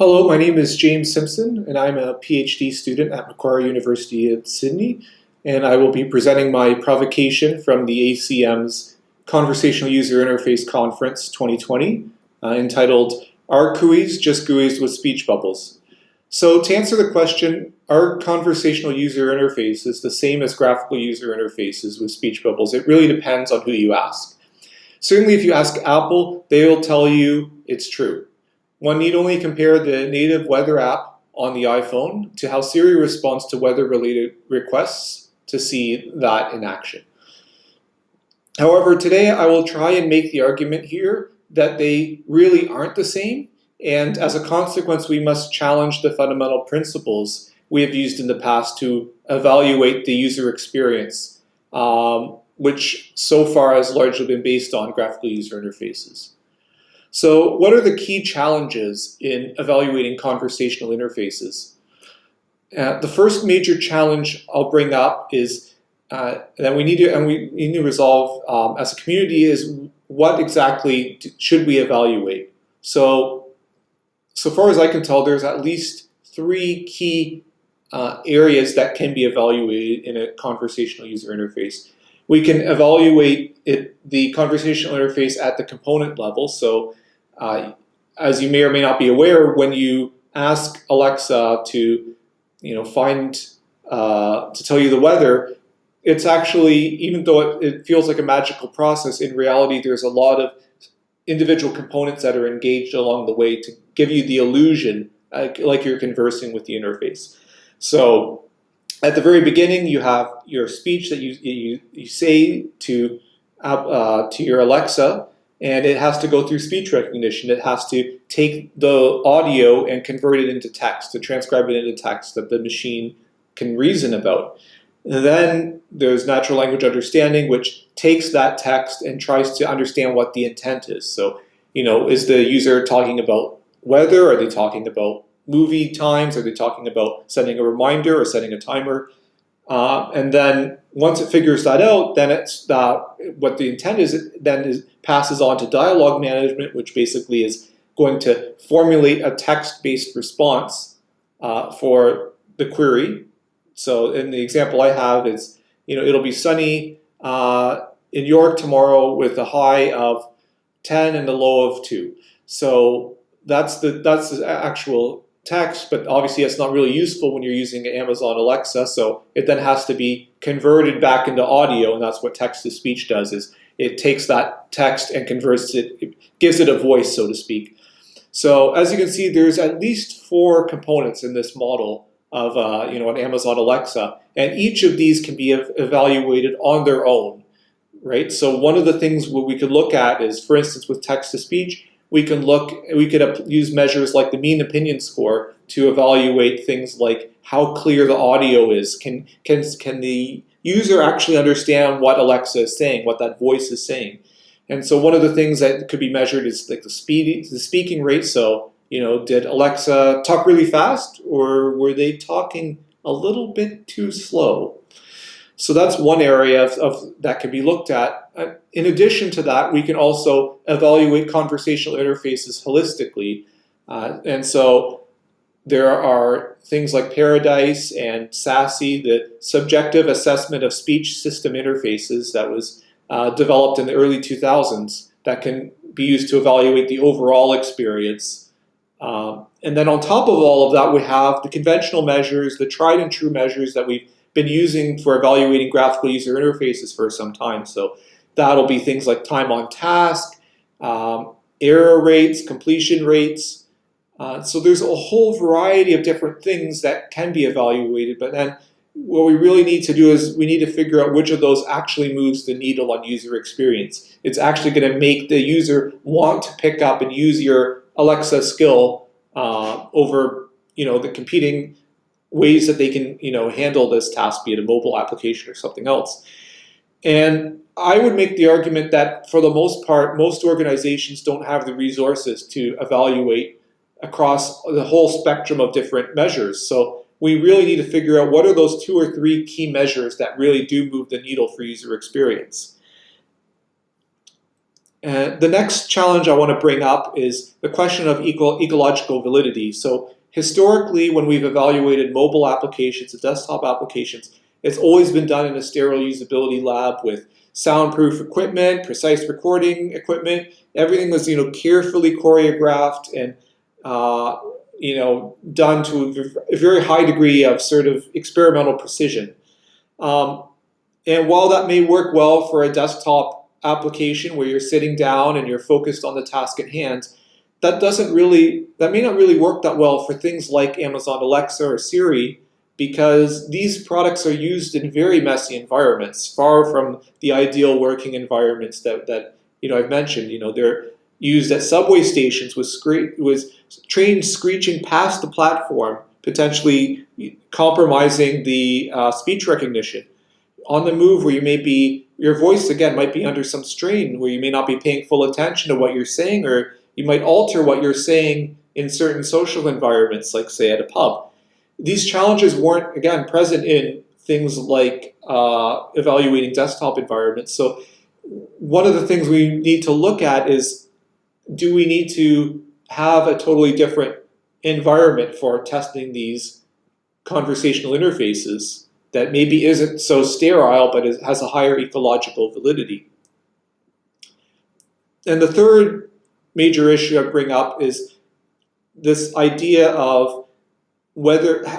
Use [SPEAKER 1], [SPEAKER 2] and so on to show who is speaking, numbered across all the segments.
[SPEAKER 1] Hello, my name is James Simpson, and I'm a PhD student at Macquarie University in Sydney, and I will be presenting my provocation from the ACM's Conversational User Interface Conference 2020, entitled, Are CUIs Just GUIs with Speech Bubbles? So to answer the question, are conversational user interfaces the same as graphical user interfaces with speech bubbles? It really depends on who you ask. Certainly if you ask Apple, they will tell you it's true. One need only compare the native weather app on the iPhone to how Siri responds to weather-related requests to see that in action. However, today I will try and make the argument here that they really aren't the same, and as a consequence we must challenge the fundamental principles we have used in the past to evaluate the user experience, which so far has largely been based on graphical user interfaces. So what are the key challenges in evaluating conversational interfaces? The first major challenge I'll bring up is that we need to resolve as a community is what exactly should we evaluate? So far as I can tell, there's at least three key areas that can be evaluated in a conversational user interface. We can evaluate the conversational interface at the component level. So as you may or may not be aware, when you ask Alexa to to tell you the weather, it's actually, even though it feels like a magical process, in reality there's a lot of individual components that are engaged along the way to give you the illusion like you're conversing with the interface. So at the very beginning, you have your speech that you say to your Alexa, and it has to go through speech recognition. It has to take the audio and convert it into text, to transcribe it into text that the machine can reason about. And then there's natural language understanding, which takes that text and tries to understand what the intent is. So, is the user talking about weather? Are they talking about movie times? Are they talking about setting a reminder or setting a timer? And then once it figures that out, then it's what the intent is. Then passes on to dialogue management, which basically is going to formulate a text-based response for the query. So in the example I have is, it'll be sunny in York tomorrow with a high of 10 and a low of 2. So that's the actual text, but obviously it's not really useful when you're using Amazon Alexa, so it then has to be converted back into audio, and that's what text-to-speech does, is it takes that text and converts it gives it a voice, so to speak. So as you can see, there's at least 4 components in this model of an Amazon Alexa, and each of these can be evaluated on their own, right? So one of the things we could look at is, for instance, with text-to-speech, we could use measures like the mean opinion score to evaluate things like how clear the audio is. Can the user actually understand what Alexa is saying, what that voice is saying? And so one of the things that could be measured is like the speaking rate. So, did Alexa talk really fast, or were they talking a little bit too slow? So that's one area of that can be looked at. In addition to that, we can also evaluate conversational interfaces holistically. And so there are things like Paradise and SASE, the subjective assessment of speech system interfaces that was developed in the early 2000s that can be used to evaluate the overall experience. And then on top of all of that, we have the conventional measures, the tried and true measures that we've been using for evaluating graphical user interfaces for some time. So that'll be things like time on task, error rates, completion rates. So there's a whole variety of different things that can be evaluated, but then what we really need to do is we need to figure out which of those actually moves the needle on user experience. It's actually going to make the user want to pick up and use your Alexa skill over the competing ways that they can handle this task, be it a mobile application or something else. And I would make the argument that for the most part, most organizations don't have the resources to evaluate across the whole spectrum of different measures. So we really need to figure out what are those 2 or 3 key measures that really do move the needle for user experience. And the next challenge I want to bring up is the question of ecological validity. So historically, when we've evaluated mobile applications and desktop applications, it's always been done in a sterile usability lab with soundproof equipment, precise recording equipment. Everything was, carefully choreographed and, done to a very high degree of sort of experimental precision. And while that may work well for a desktop application where you're sitting down and you're focused on the task at hand, that may not really work that well for things like Amazon Alexa or Siri, because these products are used in very messy environments, far from the ideal working environments that I've mentioned. They're used at subway stations with trains screeching past the platform, potentially compromising the speech recognition. On the move, where your voice again might be under some strain, where you may not be paying full attention to what you're saying, or you might alter what you're saying in certain social environments, like say at a pub. These challenges weren't, again, present in things like evaluating desktop environments. So one of the things we need to look at is, do we need to have a totally different environment for testing these conversational interfaces that maybe isn't so sterile, but has a higher ecological validity? And the third major issue I bring up is this idea of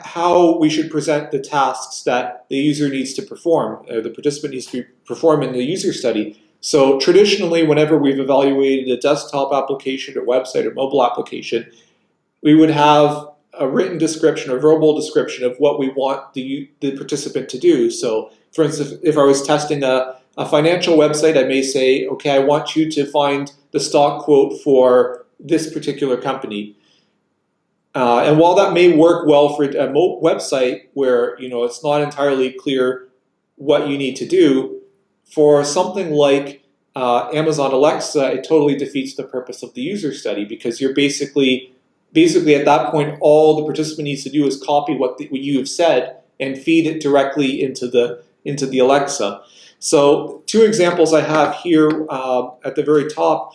[SPEAKER 1] how we should present the tasks that the user needs to perform, or the participant needs to perform in the user study. So traditionally, whenever we've evaluated a desktop application or website or mobile application, we would have a written description or verbal description of what we want the participant to do. So for instance, if I was testing a financial website, I may say, okay, I want you to find the stock quote for this particular company. And while that may work well for a website where it's not entirely clear what you need to do, for something like Amazon Alexa, it totally defeats the purpose of the user study, because you're basically at that point, all the participant needs to do is copy what you have said and feed it directly into the Alexa. So 2 examples I have here at the very top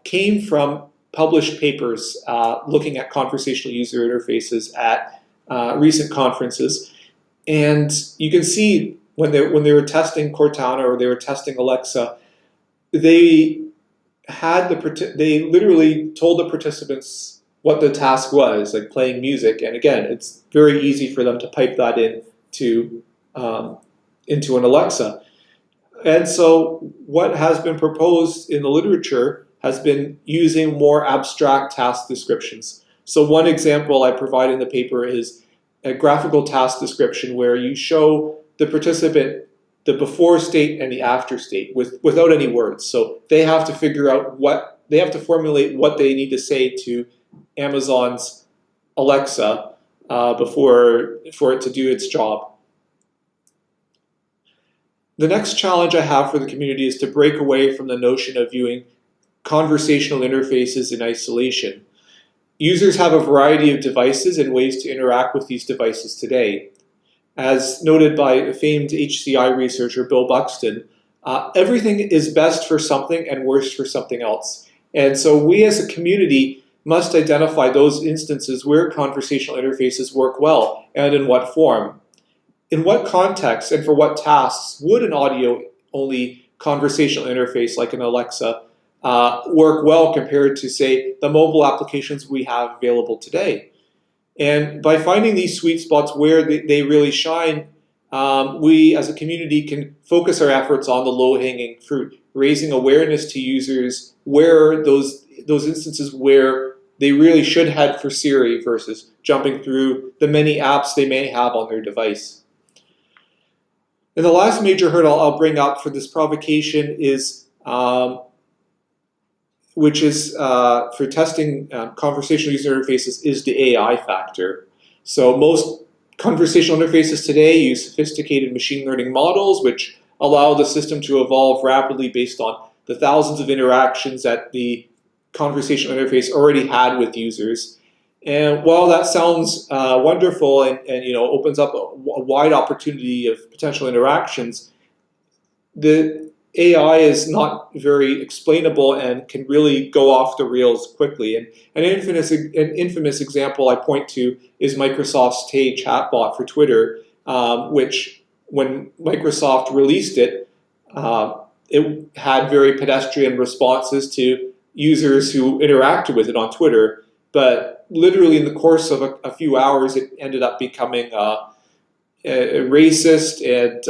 [SPEAKER 1] came from published papers looking at conversational user interfaces at recent conferences. And you can see when they were testing Cortana or they were testing Alexa, they literally told the participants what the task was, like playing music. And again, it's very easy for them to pipe that into an Alexa. And so what has been proposed in the literature has been using more abstract task descriptions. So one example I provide in the paper is a graphical task description where you show the participant the before state and the after state without any words. So they have to formulate what they need to say to Amazon's Alexa for it to do its job. The next challenge I have for the community is to break away from the notion of viewing conversational interfaces in isolation. Users have a variety of devices and ways to interact with these devices today. As noted by famed HCI researcher Bill Buxton, everything is best for something and worst for something else. And so we as a community must identify those instances where conversational interfaces work well, and in what form. In what context and for what tasks would an audio-only conversational interface like an Alexa work well compared to, say, the mobile applications we have available today? And by finding these sweet spots where they really shine, we as a community can focus our efforts on the low-hanging fruit, raising awareness to users where those instances where they really should head for Siri versus jumping through the many apps they may have on their device. And the last major hurdle I'll bring up for this provocation is, which is for testing conversational user interfaces, is the AI factor. So most conversational interfaces today use sophisticated machine learning models, which allow the system to evolve rapidly based on the thousands of interactions that the conversational interface already had with users. And while that sounds wonderful and opens up a wide opportunity of potential interactions, the AI is not very explainable and can really go off the rails quickly. And an infamous example I point to is Microsoft's Tay chatbot for Twitter, which when Microsoft released it, it had very pedestrian responses to users who interacted with it on Twitter. But literally in the course of a few hours, it ended up becoming a racist and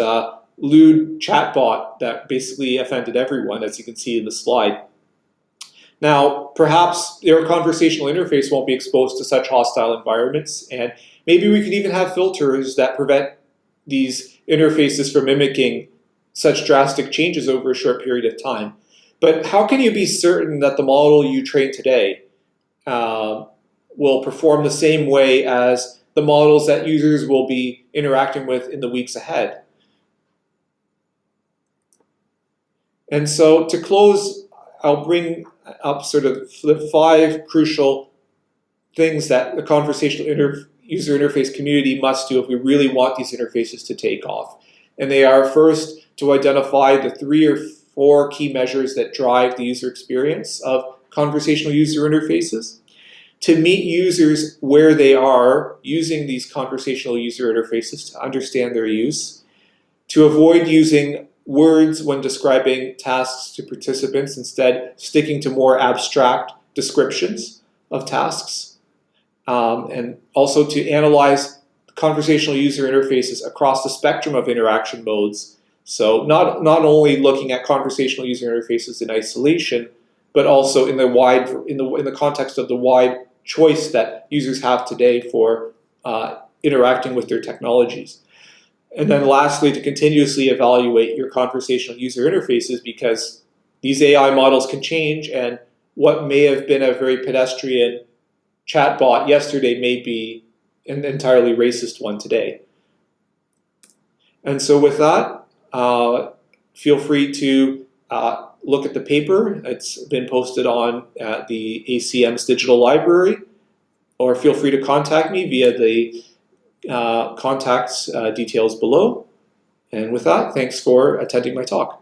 [SPEAKER 1] lewd chatbot that basically offended everyone, as you can see in the slide. Now, perhaps your conversational interface won't be exposed to such hostile environments, and maybe we could even have filters that prevent these interfaces from mimicking such drastic changes over a short period of time. But how can you be certain that the model you train today will perform the same way as the models that users will be interacting with in the weeks ahead? And so to close, I'll bring up sort of the 5 crucial things that the conversational user interface community must do if we really want these interfaces to take off. And they are, first, to identify the 3 or 4 key measures that drive the user experience of conversational user interfaces, to meet users where they are using these conversational user interfaces to understand their use, to avoid using words when describing tasks to participants, instead sticking to more abstract descriptions of tasks, and also to analyze conversational user interfaces across the spectrum of interaction modes. So not only looking at conversational user interfaces in isolation, but also in the context of the wide choice that users have today for interacting with their technologies. And then lastly, to continuously evaluate your conversational user interfaces, because these AI models can change, and what may have been a very pedestrian chatbot yesterday may be an entirely racist one today. And so with that, feel free to look at the paper. It's been posted on the ACM's digital library, or feel free to contact me via the contacts details below. And with that, thanks for attending my talk.